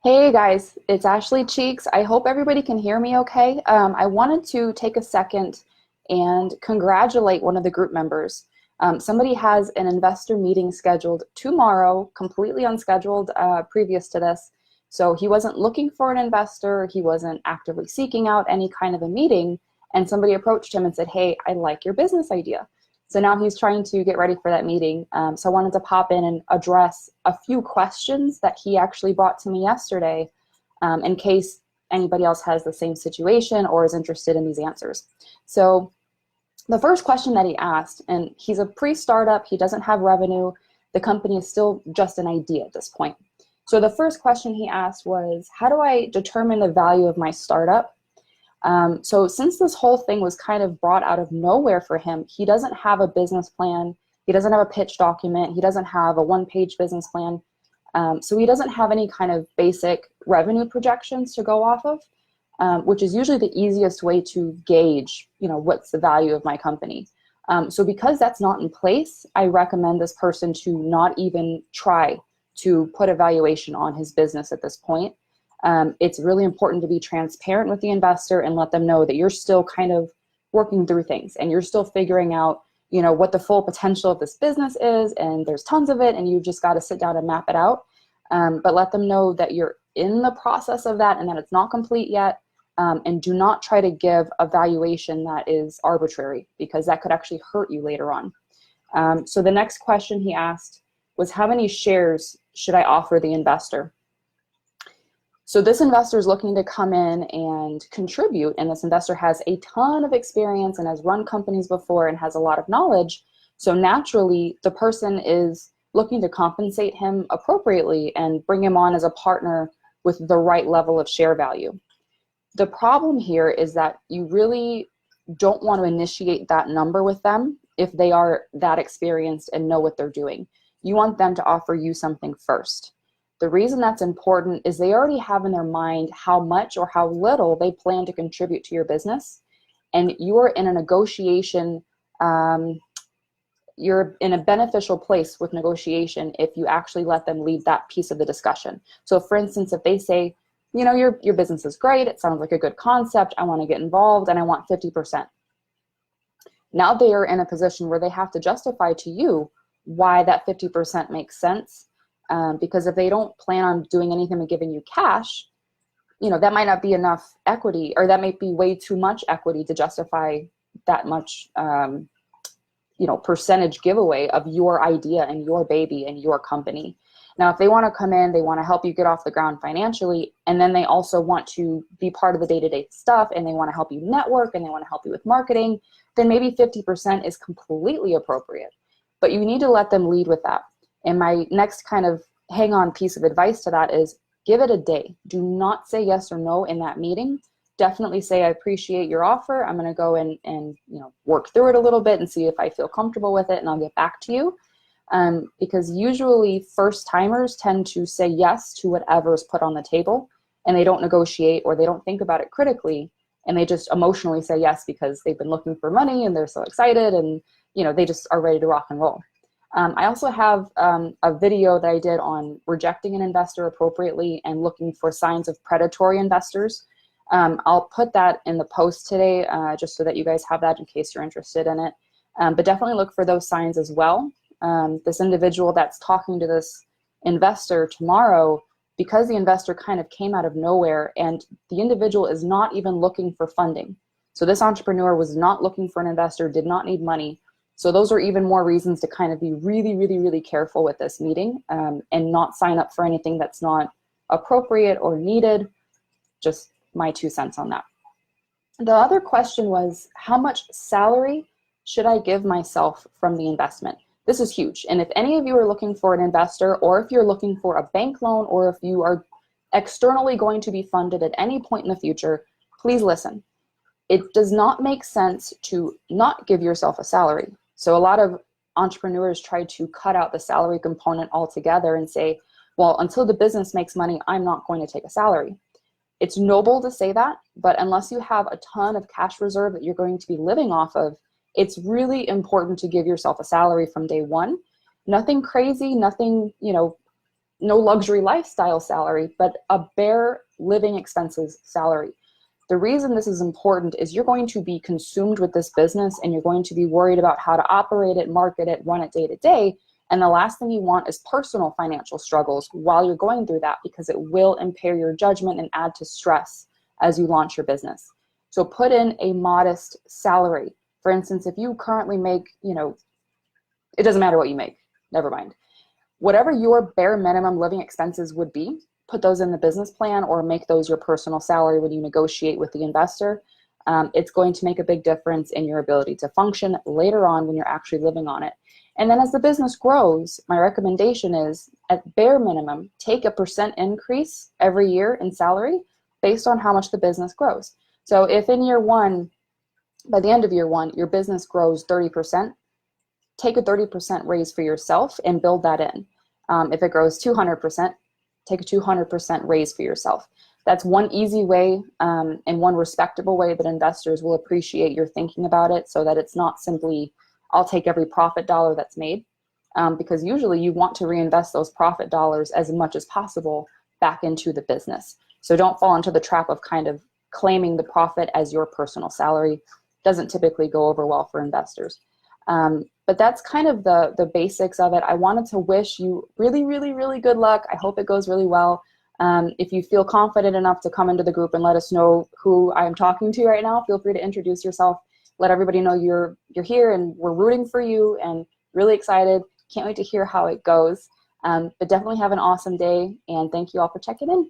Hey guys, it's Ashley Cheeks. I hope everybody can hear me okay. I wanted to take a second and congratulate one of the group members. Somebody has an investor meeting scheduled tomorrow, completely unscheduled previous to this. So he wasn't looking for an investor, he wasn't actively seeking out any kind of a meeting, and somebody approached him and said, "Hey, I like your business idea." So now he's trying to get ready for that meeting. So I wanted to pop in and address a few questions that he actually brought to me yesterday in case anybody else has the same situation or is interested in these answers. So the first question that he asked, and he's a pre-startup, he doesn't have revenue, the company is still just an idea at this point. So the first question he asked was, how do I determine the value of my startup? So since this whole thing was kind of brought out of nowhere for him, he doesn't have a business plan, he doesn't have a pitch document, he doesn't have a one-page business plan. So he doesn't have any kind of basic revenue projections to go off of, which is usually the easiest way to gauge, what's the value of my company. So because that's not in place, I recommend this person to not even try to put a valuation on his business at this point. It's really important to be transparent with the investor and let them know that you're still kind of working through things and you're still figuring out, what the full potential of this business is, and there's tons of it and you've just got to sit down and map it out. But let them know that you're in the process of that and that it's not complete yet. And do not try to give a valuation that is arbitrary, because that could actually hurt you later on. So the next question he asked was, how many shares should I offer the investor? So this investor is looking to come in and contribute, and this investor has a ton of experience and has run companies before and has a lot of knowledge. So naturally, the person is looking to compensate him appropriately and bring him on as a partner with the right level of share value. The problem here is that you really don't want to initiate that number with them if they are that experienced and know what they're doing. You want them to offer you something first. The reason that's important is they already have in their mind how much or how little they plan to contribute to your business. And you're in a negotiation, you're in a beneficial place with negotiation if you actually let them lead that piece of the discussion. So for instance, if they say, your business is great, it sounds like a good concept, I want to get involved and I want 50%. Now they are in a position where they have to justify to you why that 50% makes sense. Because if they don't plan on doing anything but giving you cash, that might not be enough equity, or that might be way too much equity to justify that much, percentage giveaway of your idea and your baby and your company. Now, if they want to come in, they want to help you get off the ground financially, and then they also want to be part of the day-to-day stuff, and they want to help you network, and they want to help you with marketing, then maybe 50% is completely appropriate. But you need to let them lead with that. And my next kind of hang-on piece of advice to that is, give it a day. Do not say yes or no in that meeting. Definitely say, I appreciate your offer. I'm going to go and work through it a little bit and see if I feel comfortable with it, and I'll get back to you. Because usually first-timers tend to say yes to whatever is put on the table, and they don't negotiate or they don't think about it critically, and they just emotionally say yes because they've been looking for money and they're so excited, and they just are ready to rock and roll. I also have a video that I did on rejecting an investor appropriately and looking for signs of predatory investors. I'll put that in the post today just so that you guys have that in case you're interested in it. But definitely look for those signs as well. This individual that's talking to this investor tomorrow, because the investor kind of came out of nowhere and the individual is not even looking for funding. So this entrepreneur was not looking for an investor, did not need money. So those are even more reasons to kind of be really, really, really careful with this meeting and not sign up for anything that's not appropriate or needed. Just my 2 cents on that. The other question was, how much salary should I give myself from the investment? This is huge. And if any of you are looking for an investor, or if you're looking for a bank loan, or if you are externally going to be funded at any point in the future, please listen. It does not make sense to not give yourself a salary. So a lot of entrepreneurs try to cut out the salary component altogether and say, well, until the business makes money, I'm not going to take a salary. It's noble to say that, but unless you have a ton of cash reserve that you're going to be living off of, it's really important to give yourself a salary from day one. Nothing crazy, nothing, no luxury lifestyle salary, but a bare living expenses salary. The reason this is important is you're going to be consumed with this business and you're going to be worried about how to operate it, market it, run it day to day. And the last thing you want is personal financial struggles while you're going through that, because it will impair your judgment and add to stress as you launch your business. So put in a modest salary. For instance, if you currently make, it doesn't matter what you make, never mind. Whatever your bare minimum living expenses would be, put those in the business plan or make those your personal salary when you negotiate with the investor. It's going to make a big difference in your ability to function later on when you're actually living on it. And then as the business grows, my recommendation is, at bare minimum, take a % increase every year in salary based on how much the business grows. So if in year one, by the end of year one, your business grows 30%, take a 30% raise for yourself and build that in. If it grows 200%, take a 200% raise for yourself. That's one easy way and one respectable way that investors will appreciate your thinking about it, so that it's not simply, I'll take every profit dollar that's made, because usually you want to reinvest those profit dollars as much as possible back into the business. So don't fall into the trap of kind of claiming the profit as your personal salary. Doesn't typically go over well for investors. But that's kind of the basics of it. I wanted to wish you really, really, really good luck. I hope it goes really well. If you feel confident enough to come into the group and let us know who I'm talking to right now, feel free to introduce yourself. Let everybody know you're here and we're rooting for you and really excited. Can't wait to hear how it goes. But definitely have an awesome day, and thank you all for checking in.